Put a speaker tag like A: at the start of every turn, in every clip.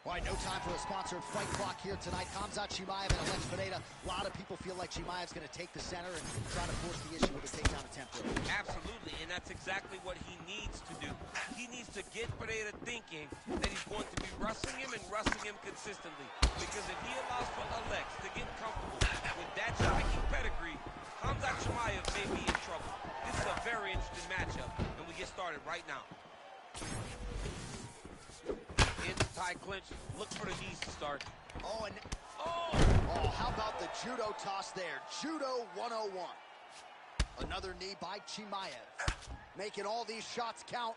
A: All right, no time for a sponsored fight clock here tonight. Khamzat Chimaev and Alex Pereira. A lot of people feel like Chimaev's going to take the center and try to force the issue with a takedown attempt.
B: Absolutely, and that's exactly what he needs to do. He needs to get Pereira thinking that he's going to be wrestling him and wrestling him consistently. Because if he allows for Alex to get comfortable with that striking pedigree, Khamzat Chimaev may be in trouble. This is a very interesting matchup, and we get started right now. In the tie clinch, look for the knees to start.
A: Oh, how about the judo toss there? Judo 101. Another knee by Chimaev. Making all these shots count.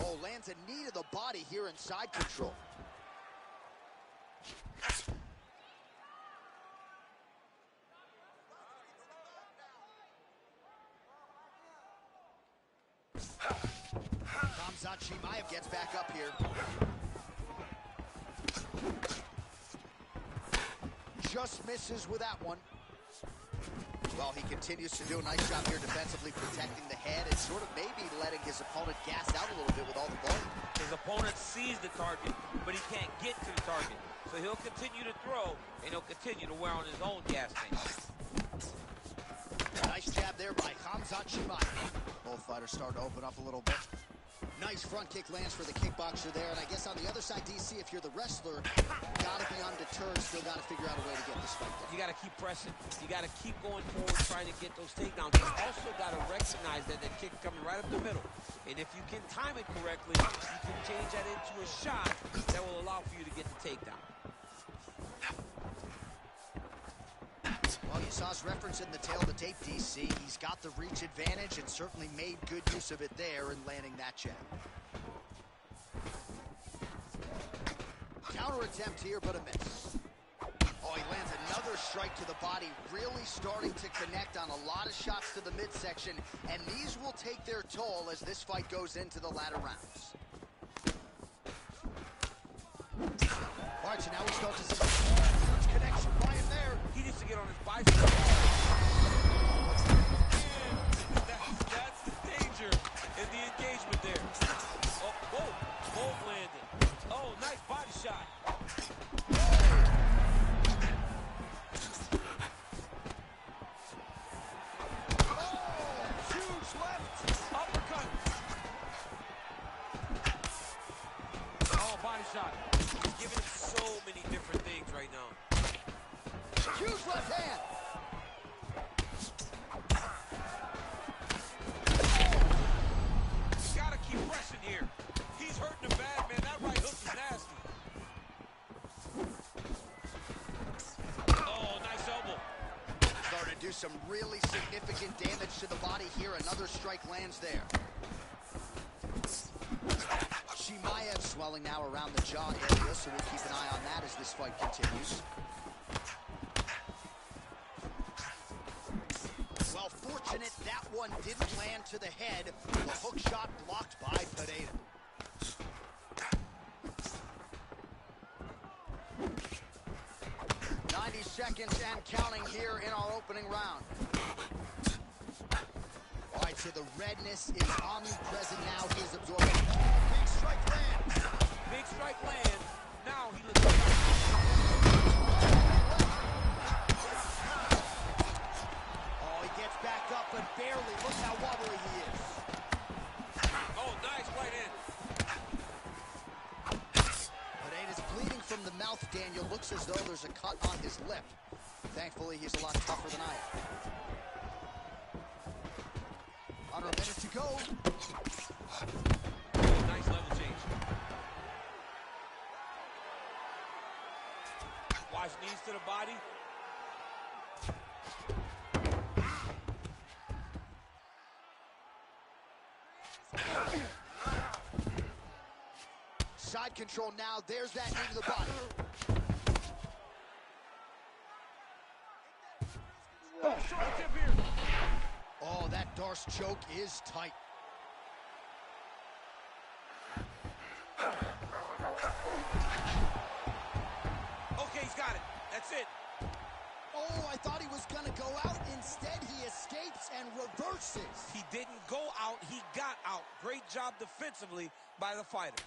A: Oh, lands a knee to the body here in side control. Khamzat Chimaev gets back up here. Just misses with that one. Well, he continues to do a nice job here defensively protecting the head and sort of maybe letting his opponent gas out a little bit with all the volume.
B: His opponent sees the target, but he can't get to the target. So he'll continue to throw, and he'll continue to wear on his own gas tank.
A: Nice jab there by Khamzat Chimaev. Both fighters starting to open up a little bit. Nice front kick lands for the kickboxer there. And I guess on the other side, DC, if you're the wrestler, got to be undeterred, still got to figure out a way to get this fight done.
B: You got to keep pressing. You got to keep going forward, trying to get those takedowns. You also got to recognize that kick coming right up the middle. And if you can time it correctly, you can change that into a shot that will allow for you to get the takedown.
A: Well, you saw his reference in the tail of the tape, DC. He's got the reach advantage and certainly made good use of it there in landing that jab. Counter attempt here, but a miss. Oh, he lands another strike to the body, really starting to connect on a lot of shots to the midsection, and these will take their toll as this fight goes into the latter rounds. All right, so now we start to see huge connection by him there.
B: He needs to get on his bicycle. That's the danger in the engagement there. Oh, whoa, both landed. Oh, nice body shot.
A: Huge left.
B: Uppercut. Oh, body shot. He's giving him so many different things right now.
A: Huge left hand.
B: You gotta keep pressing here. He's hurting him bad, man. That right hook is nasty. Oh, nice elbow.
A: Starting to do some really significant damage to the body here. Another strike lands there. Chimaev swelling now around the jaw area, so we'll keep an eye on that as this fight continues. Well, fortunate that one didn't land to the head. The hook shot blocked by Pereira. Seconds and counting here in our opening round. All right, so the redness is omnipresent now. He is absorbing. Big strike land.
B: Big strike land. Now he looks.
A: Oh, he gets back up, but barely. Look how wobbly he is.
B: Oh, nice right hand.
A: Pereira's bleeding from the mouth, Daniel. Looks as though there's a cut on his lip. Thankfully, he's a lot tougher than I am. Under a minute to go.
B: Nice level change. Watch knees to the body.
A: Side control now. There's that knee to the body. Oh, that Darce choke is tight.
B: Okay, he's got it. That's it.
A: Oh, I thought he was gonna go out. Instead, he escapes and reverses.
B: He didn't go out, he got out. Great job defensively by the fighter.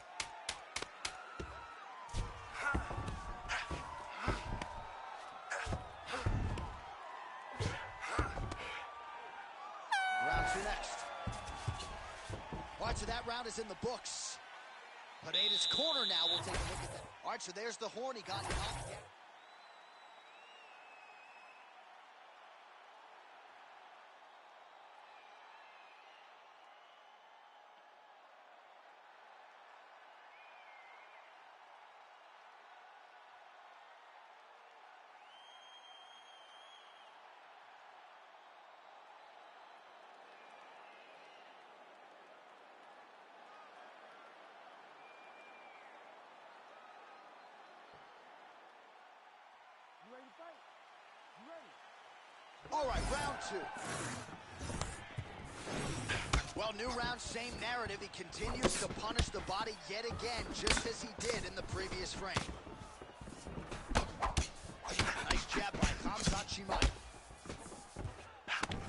A: So that round is in the books. Pineda's corner now. We'll take a look at that. All right, so there's the horn. He got knocked down. All right, round two. Well, new round, same narrative. He continues to punish the body yet again, just as he did in the previous frame. Nice jab by Khamzat Chimaev.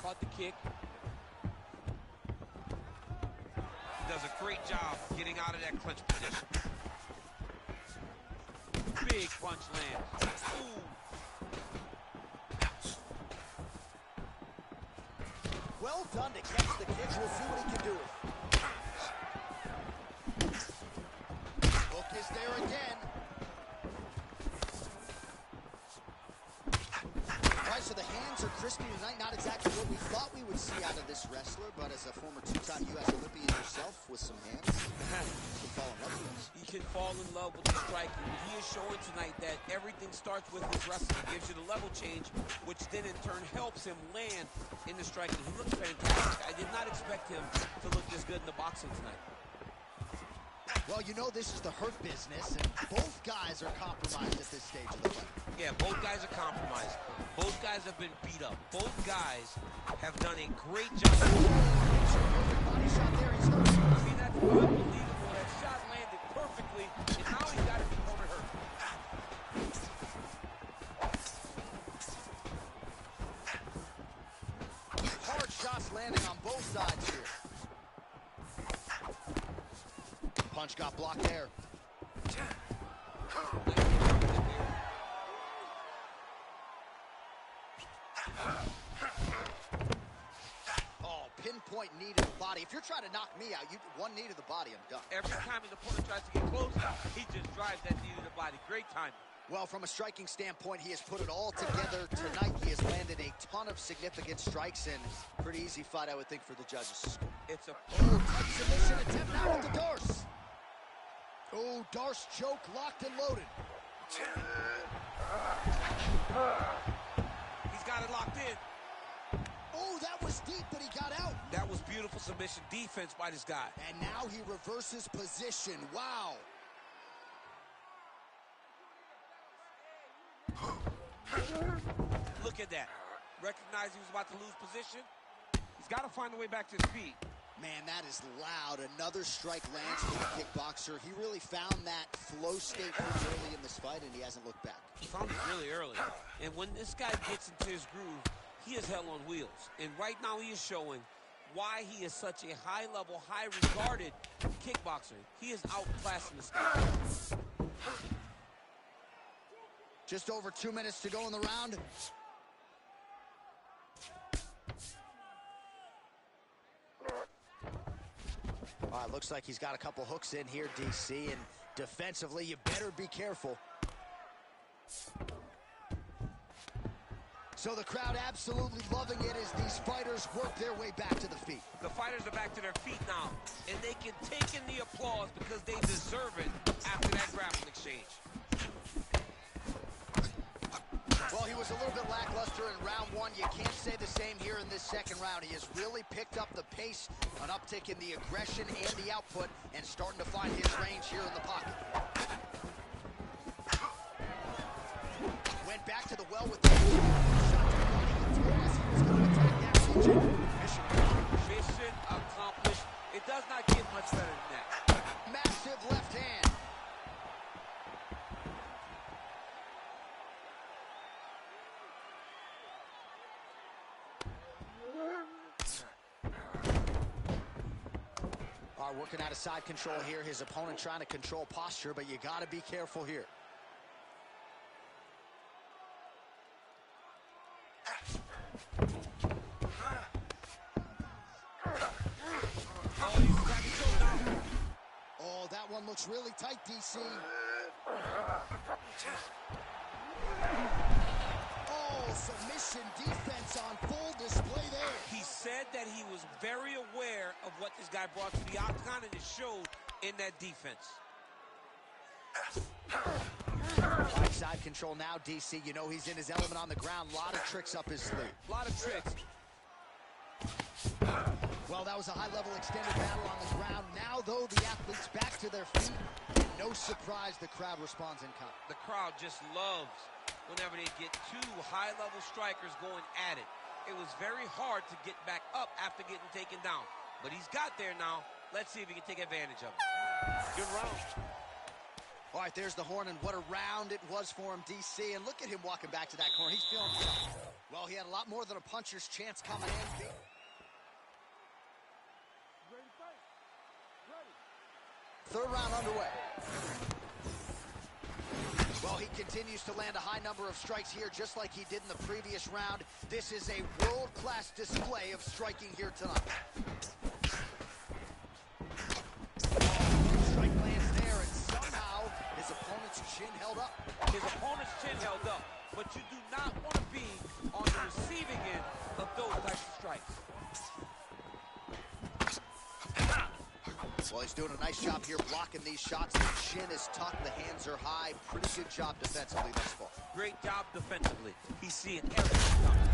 B: Caught the kick. Does a great job getting out of that clinch position. Big punch lands. Ooh.
A: Well done to catch the kick. We'll see what he can do with it. Hook is there again. All right, so the hands are crispy tonight. Not exactly what we thought we would see out of this wrestler, but as a former two-time U.S. Olympian yourself with some hands, you can fall in love with this.
B: He can fall in love with the striking. He is showing tonight that everything starts with his wrestling. Gives you the level change, which then in turn helps him land in the striking. He looks fantastic. I did not expect him to look this good in the boxing tonight.
A: Well, you know this is the hurt business, and both guys are compromised at this stage of the fight.
B: Yeah, both guys are compromised. Both guys have been beat up. Both guys have done a great job.
A: Body shot there, he's hurt.
B: I mean, that's unbelievable. That shot landed perfectly, and now he's got his opponent hurt.
A: Hard shots landing on both sides here. Punch got blocked there. Oh, pinpoint knee to the body. If you're trying to knock me out, one knee to the body, I'm done.
B: Every time his opponent tries to get close, he just drives that knee to the body. Great timing.
A: Well, from a striking standpoint, he has put it all together tonight. He has landed a ton of significant strikes, and pretty easy fight, I would think, for the judges.
B: It's a
A: tight submission attempt now with the Darce. Oh, Darce choke locked and loaded.
B: He's got it locked in.
A: Oh, that was deep, but he got out.
B: That was beautiful submission defense by this guy.
A: And now he reverses position. Wow.
B: Look at that. Recognized he was about to lose position. He's got to find a way back to his feet.
A: Man, that is loud. Another strike lands for the kickboxer. He really found that flow state pretty early in this fight, and he hasn't looked back.
B: He found it really early. And when this guy gets into his groove, he is hell on wheels. And right now he is showing why he is such a high-level, high-regarded kickboxer. He is outclassing this guy.
A: Just over 2 minutes to go in the round. All right, looks like he's got a couple hooks in here, DC, and defensively, you better be careful. So the crowd absolutely loving it as these fighters work their way back to the feet.
B: The fighters are back to their feet now, and they can take in the applause because they deserve it after that grappling exchange.
A: Well, he was a little bit lackluster in round one. You can't say the same here in this second round. He has really picked up the pace, an uptick in the aggression and the output, and starting to find his range here in the pocket. Went back to the well with the shot to the body. He told us he was going to attack that region.
B: Mission accomplished. It does not get much better than that.
A: Massive left hand. Working out of side control here. His opponent trying to control posture, but you got to be careful here.
B: Oh, he's got control now.
A: one looks really tight, DC. Oh, submission defense on full display there.
B: He said that he was very aware of what this guy brought to the octagon, and it showed in that defense.
A: Right side control now, DC. You know he's in his element on the ground. A lot of tricks up his sleeve.
B: A lot of tricks.
A: Well, that was a high-level extended battle on the ground. Now, though, the athletes back to their feet. No surprise the crowd responds in kind.
B: The crowd just loves whenever they get two high-level strikers going at it. It was very hard to get back up after getting taken down. But he's got there now. Let's see if he can take advantage of it. Good round.
A: All right, there's the horn, and what a round it was for him, DC. And look at him walking back to that corner. He's feeling good. Well, he had a lot more than a puncher's chance coming in. Third round underway. Well, he continues to land a high number of strikes here, just like he did in the previous round. This is a world-class display of striking here tonight. Strike lands there, and somehow his opponent's chin held up.
B: His opponent's chin held up, but you do not want to be on the receiving end of those types of strikes.
A: Well, he's doing a nice job here blocking these shots. The chin is tucked, the hands are high. Pretty good job defensively thus far.
B: Great job defensively. He's seeing everything coming.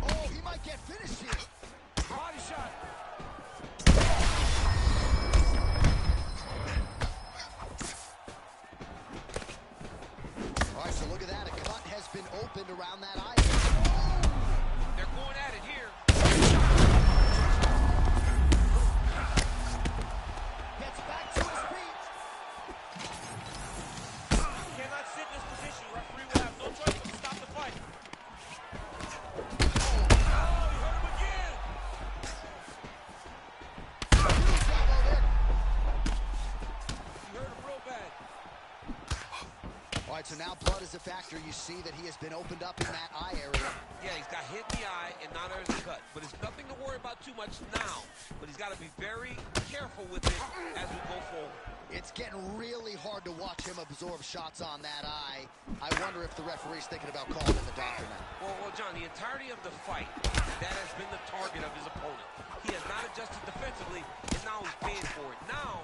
A: Oh, he might get finished here.
B: Body shot.
A: All right, so look at that. A cut has been opened around that eye.
B: They're going at it here.
A: Gets back to his feet.
B: Cannot sit in this position. Referee will have no choice but to stop the fight. Oh, he hurt him again.
A: Huge elbow there.
B: He hurt him real bad.
A: All right, so now blood is a factor. You see that he has been opened up in that eye area.
B: Yeah, he's got hit in the eye, and now there's a cut. But it's nothing to worry about too much now. But he's got to be very careful with it as we go forward.
A: It's getting really hard to watch him absorb shots on that eye. I wonder if the referee's thinking about calling in the doctor now.
B: Well, John, the entirety of the fight, that has been the target of his opponent. He has not adjusted defensively, and now he's paying for it. Now,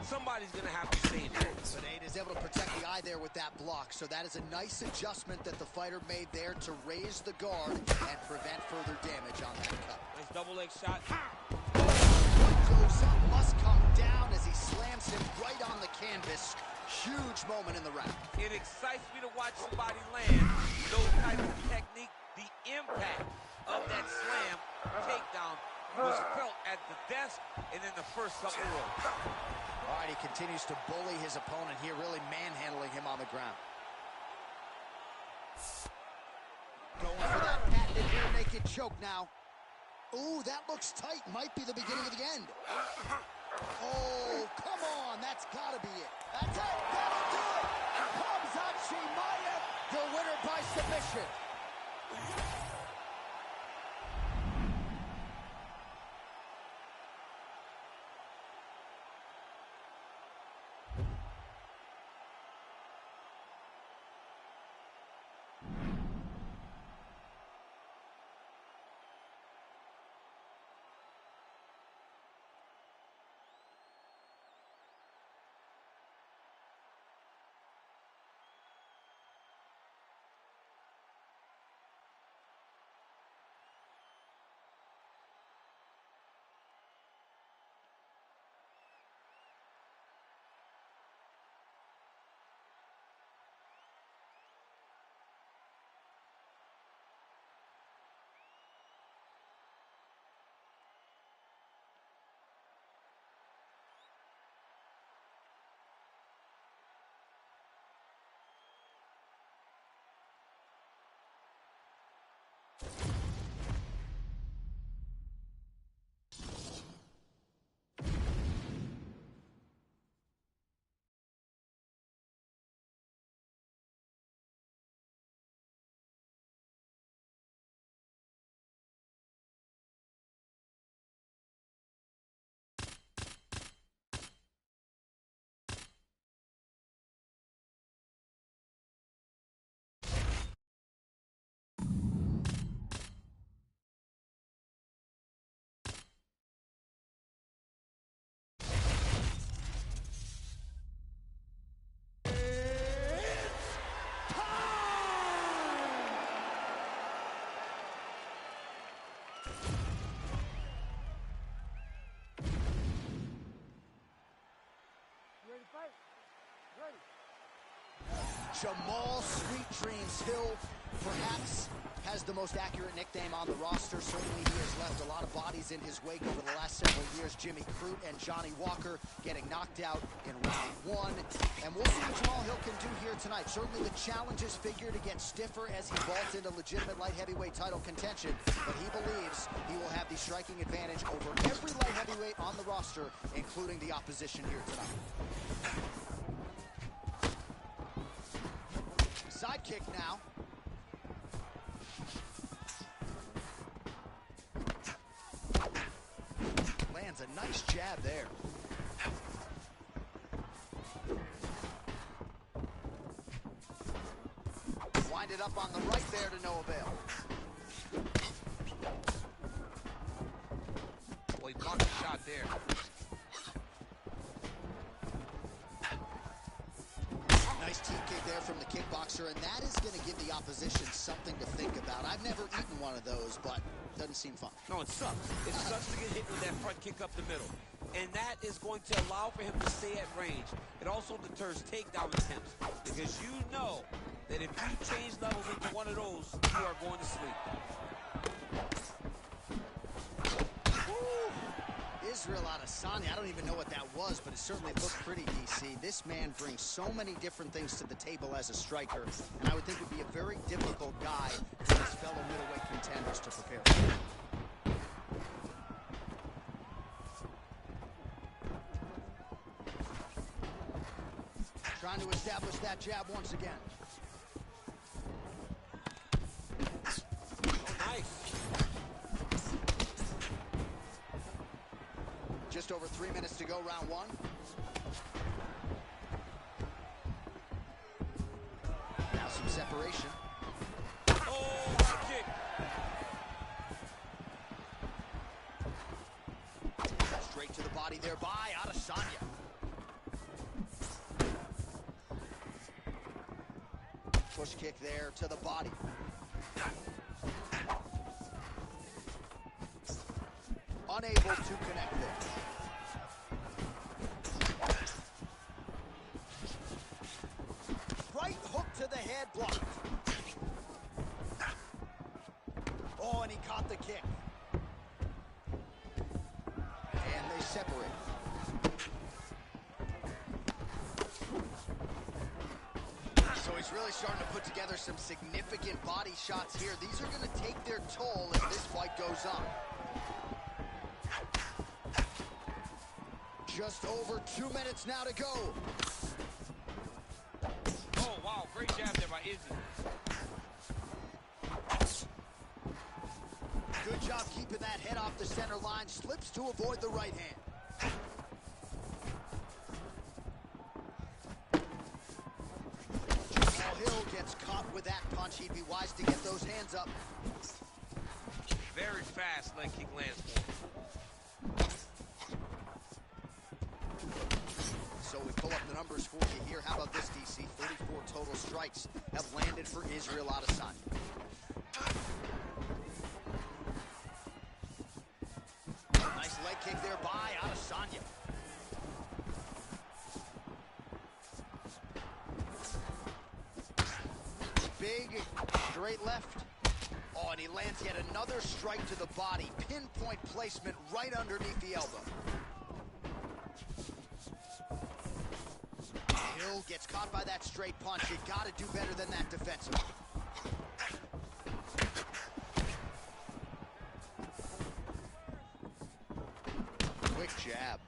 B: somebody's going to have to save him.
A: Sinead is able to protect the eye there with that block, so that is a nice adjustment that the fighter made there to raise the guard and prevent further damage on that cut.
B: Nice double leg shot.
A: Goes up, must come down as he slams him right on the canvas. Huge moment in the round.
B: It excites me to watch somebody land those types of technique. The impact of that slam takedown was felt at the desk and in the first couple rows.
A: All right, he continues to bully his opponent here, really manhandling him on the ground. Going for that patented rear naked choke now. Ooh, that looks tight. Might be the beginning of the end. Oh, come on. That's got to be it. That's it. That'll do it. Khamzat Chimaev, the winner by submission. Jamal Sweet Dreams Hill, perhaps, has the most accurate nickname on the roster. Certainly he has left a lot of bodies in his wake over the last several years. Jimmy Crute and Johnny Walker getting knocked out in round one. And we'll see what Jamal Hill can do here tonight. Certainly the challenges figure to get stiffer as he vaults into legitimate light heavyweight title contention. But he believes he will have the striking advantage over every light heavyweight on the roster, including the opposition here tonight. Sidekick now. Lands a nice jab there. Winded up on the right there to no avail.
B: Well, he blocked the shot there.
A: Nice team kick there from the kickboxer, and that is going to give the opposition something to think about. I've never eaten one of those, but doesn't seem fun.
B: No, it sucks. It sucks to get hit with that front kick up the middle. And that is going to allow for him to stay at range. It also deters takedown attempts, because you know that if you change levels into one of those, you are going to sleep.
A: Israel Adesanya, I don't even know what that was, but it certainly looked pretty, DC. This man brings so many different things to the table as a striker, and I would think would be a very difficult guy for his fellow middleweight contenders to prepare for. Trying to establish that jab once again.
B: Oh, nice.
A: Just over 3 minutes to go, round one. Now some separation.
B: Oh, right kick.
A: Straight to the body there by Adesanya. Push kick there to the body. Unable to connect there. Right hook to the head, blocked. Oh, and he caught the kick. And they separate. So he's really starting to put together some significant body shots here. These are going to take their toll as this fight goes on. Just over 2 minutes now to go.
B: Oh, wow. Great jab there by Izzy.
A: Good job keeping that head off the center line. Slips to avoid the right hand. Jamal Hill gets caught with that punch. He'd be wise to get those hands up.
B: Very fast leg kick lands for him.
A: So we pull up the numbers for you here. How about this, DC? 34 total strikes have landed for Israel Adesanya. Nice leg kick there by Adesanya. Big straight left. Oh, and he lands yet another strike to the body. Pinpoint placement right underneath the elbow. Hill gets caught by that straight punch. You gotta do better than that defensively. Quick jab.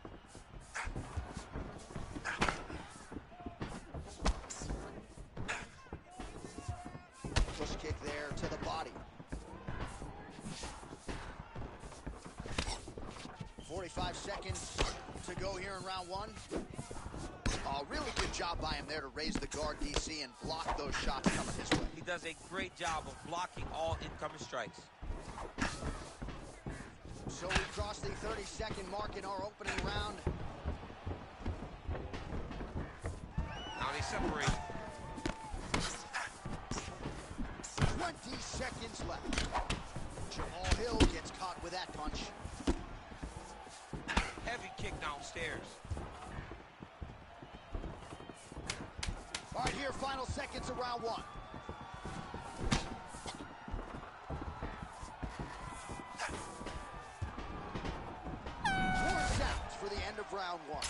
A: Push kick there to the body. 45 seconds to go here in round one. Really good job by him there to raise the guard, DC, and block those shots coming his way.
B: He does a great job of blocking all incoming strikes.
A: So we crossed the 30-second mark in our opening round.
B: Now they separate.
A: 20 seconds left. Jamal Hill gets caught with that punch.
B: Heavy kick downstairs.
A: All right, here, final seconds of round one. Four sounds for the end of round one.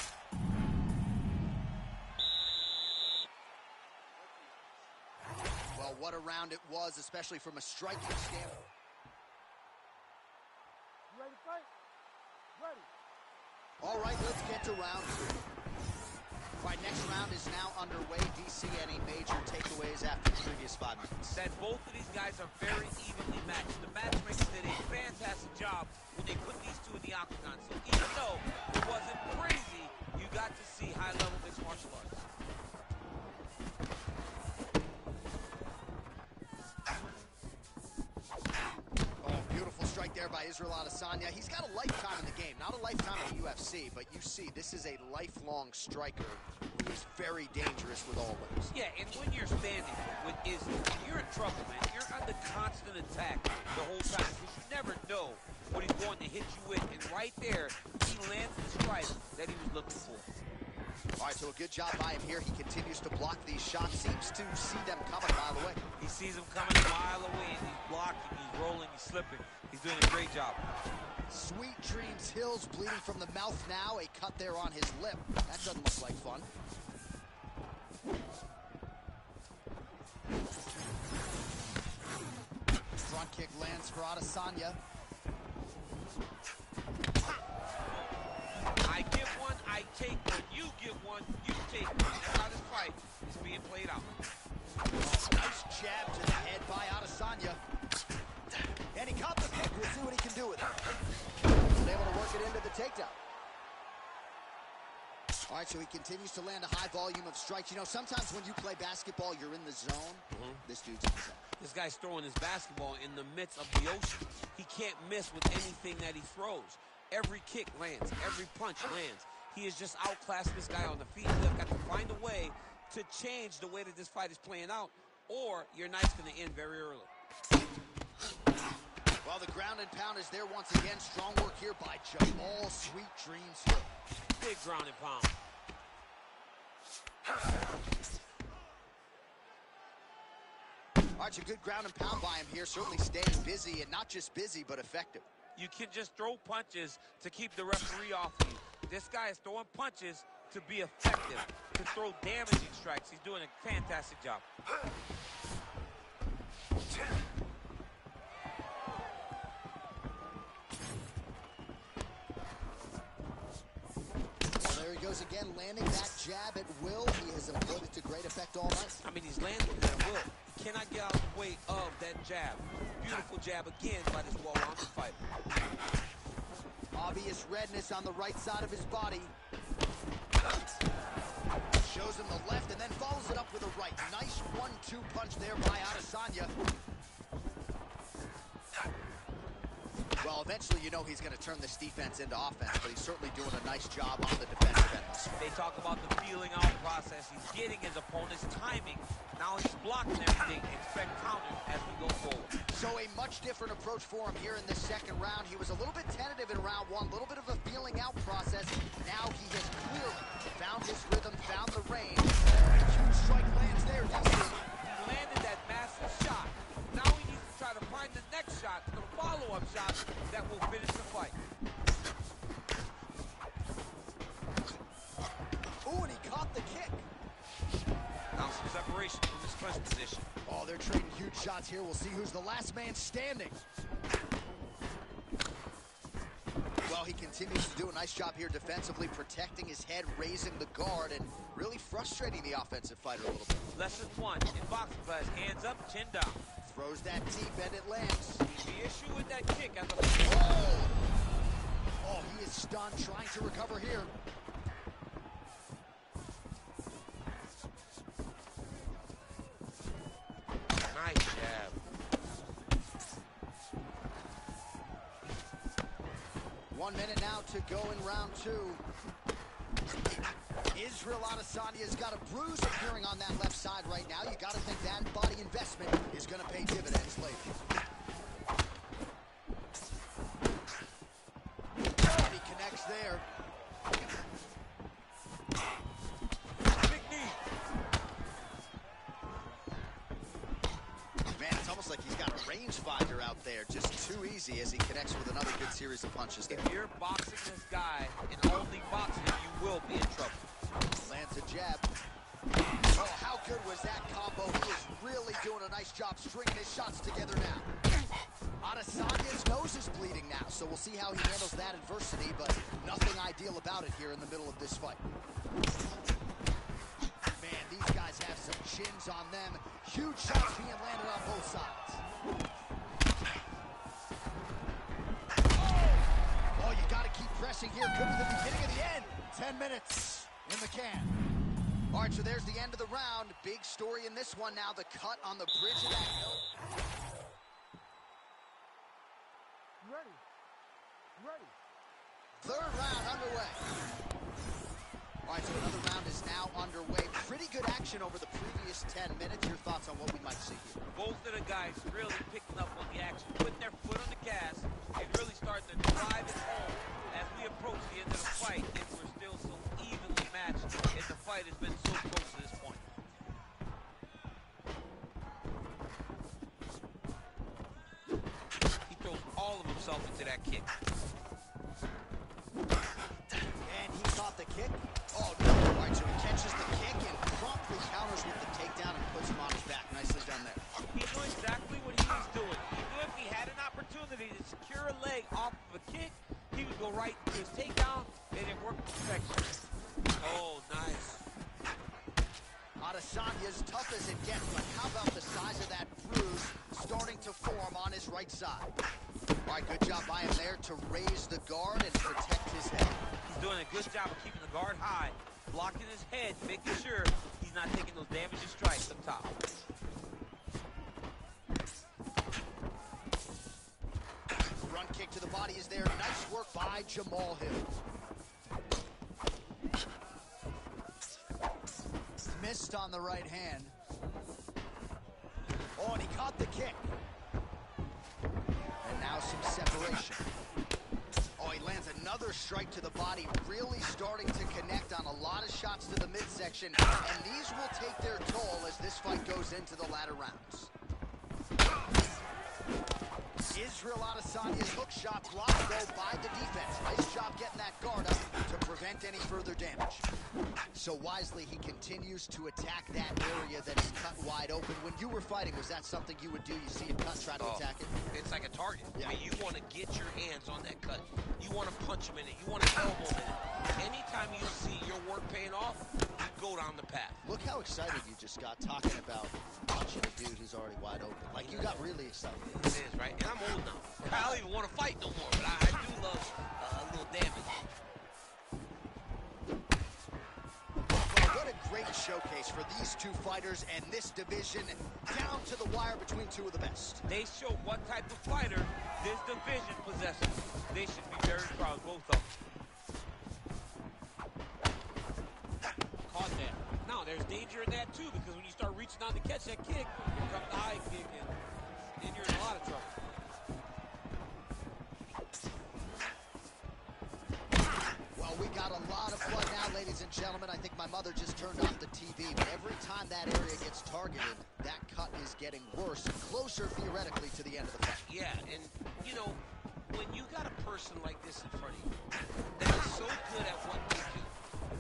A: Well, what a round it was, especially from a striking standpoint.
C: You ready to fight? Ready.
A: All right, let's get to round two. All right, next round is now underway. DC, any major takeaways after the previous 5 minutes?
B: That both of these guys are very evenly matched. The matchmakers did a fantastic job when they put these two in the octagon. So even though it wasn't crazy, you got to see high-level mixed martial arts.
A: Strike there by Israel Adesanya. He's got a lifetime in the game, not a lifetime in the UFC, but you see, this is a lifelong striker who is very dangerous with all limbs.
B: Yeah, and when you're standing with Israel, you're in trouble, man. You're under constant attack the whole time because you never know what he's going to hit you with. And right there, he lands the strike that he was looking for.
A: All right, so a good job by him here. He continues to block these shots, seems to see them coming a mile away.
B: He sees them coming a mile away, and he's blocking, he's rolling, he's slipping. He's doing a great job.
A: Sweet Dreams Hills bleeding from the mouth now. A cut there on his lip. That doesn't look like fun. Front kick lands for Adesanya.
B: I give one, I take one. You give one, you take one. That's how this fight is being played out.
A: Nice jab to the head by Adesanya. And he caught the kick. We'll see what he can do with it. He's able to work it into the takedown. All right, so he continues to land a high volume of strikes. You know, sometimes when you play basketball, you're in the zone. This dude's in the zone.
B: This guy's throwing his basketball in the midst of the ocean. He can't miss with anything that he throws. Every kick lands. Every punch lands. He has just outclassed this guy on the feet. They've got to find a way to change the way that this fight is playing out, or your night's going to end very early.
A: Well, the ground and pound is there once again. Strong work here by Jamal Sweet Dreams Hill.
B: Big ground and pound.
A: All right, so good ground and pound by him here. Certainly staying busy, and not just busy, but effective.
B: You can just throw punches to keep the referee off of you. This guy is throwing punches to be effective, to throw damaging strikes. He's doing a fantastic job.
A: There he goes again, landing that jab at will. He has employed it to great effect all night.
B: I mean, he's landing it at will. He cannot get out of the way of that jab. Beautiful jab again by this well-rounded fighter.
A: Obvious redness on the right side of his body. Shows him the left and then follows it up with a right. Nice 1-2 punch there by Adesanya. Well, eventually you know he's going to turn this defense into offense, but he's certainly doing a nice job on the defensive end.
B: They talk about the feeling out process. He's getting his opponent's timing. Now he's blocking everything. Expect counters as we go forward.
A: So a much different approach for him here in this second round. He was a little bit tentative in round one, a little bit of a feeling out process. Now he has clearly found his rhythm, found the range. Huge strike lands there, DC.
B: He landed that massive shot. Now he needs to try to find the next shot, the follow-up shot that will finish the fight.
A: Ooh, and he caught the kick.
B: Now some separation from this clinch position.
A: Oh, they're trading huge shots here. We'll see who's the last man standing. Well, he continues to do a nice job here defensively, protecting his head, raising the guard, and really frustrating the offensive fighter a little bit.
B: Lesson one in boxing class, hands up, chin down.
A: Throws that deep and it lands.
B: The issue with that kick as a...
A: Oh! Oh, he is stunned, trying to recover here.
B: Nice jab.
A: One minute now to go in round two. Israel Adesanya's got a bruise appearing on that left side right now. You got to think that body investment is going to pay dividends later. And he connects there.
B: Big knee.
A: easy as he connects with another good series of punches there.
B: If you're boxing this guy and only boxing him, you will be in trouble.
A: Lands a jab. Oh, how good was that combo? He is really doing a nice job stringing his shots together now. Adesanya's nose is bleeding now, so we'll see how he handles that adversity, but nothing ideal about it here in the middle of this fight. Man, these guys have some chins on them. Huge shots being landed on both sides. Oh, you got to keep pressing here. Could be the beginning of the end. 10 minutes in the can. All right, so there's the end of the round. Big story in this one now. The cut on the bridge of that hill.
C: Ready. Ready.
A: Third round underway. All right, so another round is now underway. Pretty good action over the previous 10 minutes. Your thoughts on what we might see here?
B: Both of the guys really picking up on the action, putting their foot on the gas, and really starting to drive it home as we approach the end of the fight. And we're still so evenly matched, and the fight has been so close to this point. He throws all of himself into that kick.
A: And he caught the kick. Oh, no. All right, so he catches the kick and promptly counters with the takedown and puts him on his back. Nicely done there.
B: He knew exactly what he was doing. He knew if he had an opportunity to secure a leg off of a kick, he would go right to his takedown, and it worked to perfection. Oh, nice.
A: Adesanya's tough as it gets, but how about the size of that bruise starting to form on his right side? All right, good job by him there to raise the guard and protect his head.
B: He's doing a good job of keeping the guard high, blocking his head, making sure he's not taking those damaging strikes up top.
A: Run kick to the body is there. Nice work by Jamal Hill. Missed on the right hand. Oh, and he caught the kick. And now some separation. Oh, he lands another strike to the body, really starting to connect on a lot of shots to the midsection. And these will take their toll as this fight goes into the latter rounds. Israel Adesanya's hook shot blocked, though, by the defense. Nice job getting that guard up to prevent any further damage. So wisely, he continues to attack that area that is cut wide open. When you were fighting, was that something you would do? You see it cut, try to attack it?
B: It's like a target.
A: Yeah.
B: I mean, you want to get your hands on that cut. You want to punch him in it. You want to elbow him in it. Anytime you see your work paying off, you go down the path.
A: Look how excited you just got talking about punching a dude who's already wide open. Like, you got really excited.
B: It is, right? And I'm old now. I don't even want to fight no more, but I do love a little damage.
A: Well, what a great showcase for these two fighters and this division, down to the wire between two of the best.
B: They show what type of fighter this division possesses. They should be very proud, both of them. Caught that. Now, there's danger in that, too, because when you start reaching out to catch that kick, here comes the high kick, and then you're in a lot of trouble.
A: Well, we got a lot of blood now, ladies and gentlemen. I think my mother just turned off the TV, but every time that area gets targeted, that cut is getting worse and closer, theoretically, to the end of the fight.
B: Yeah, and, you know, when you got a person like this in front of you that is so good at what they do,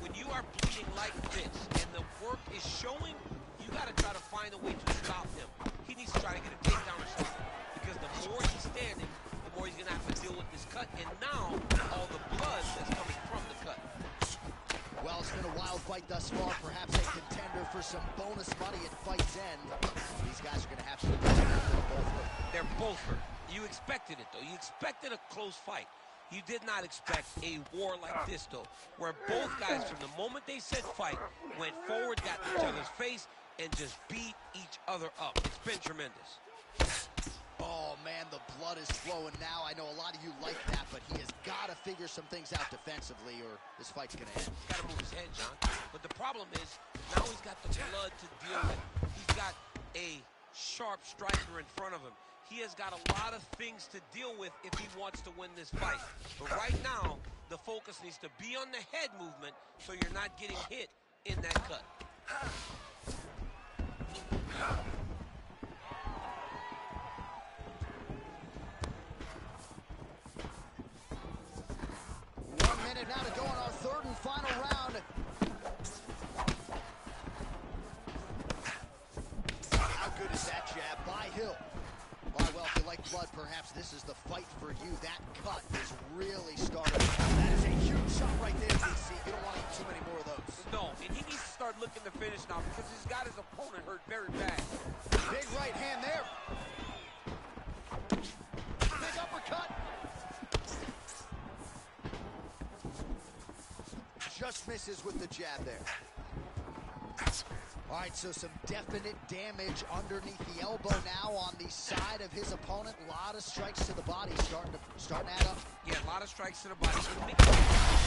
B: when you are bleeding like this and the work is showing, you got to try to find a way to stop him. He needs to try to get a takedown or something, because the more he's standing, the more he's going to have to deal with this cut, and now all the blood that's coming from the cut.
A: Well, it's been a wild fight thus far. Perhaps a contender for some bonus money at fight's end. These guys are going to have to both hurt.
B: They're both hurt. You expected it, though. You expected a close fight. You did not expect a war like this, though, where both guys, from the moment they said fight, went forward, got in each other's face, and just beat each other up. It's been tremendous.
A: Oh, man, the blood is flowing now. I know a lot of you like that, but he has got to figure some things out defensively, or this fight's going to end.
B: He's got to move his head, John. But the problem is, now he's got the blood to deal with. He's got a sharp striker in front of him. He has got a lot of things to deal with if he wants to win this fight. But right now, the focus needs to be on the head movement so you're not getting hit in that cut.
A: perhaps this is the fight for you. That cut is really starting. That is a huge shot right there, DC. You don't want to eat too many more of those.
B: No, and he needs to start looking to finish now because he's got his opponent hurt very bad.
A: Big right hand there. Big uppercut. Just misses with the jab there. All right, so some definite damage underneath the elbow now on the side of his opponent. A lot of strikes to the body starting to add up.
B: Yeah, a lot of strikes to the body.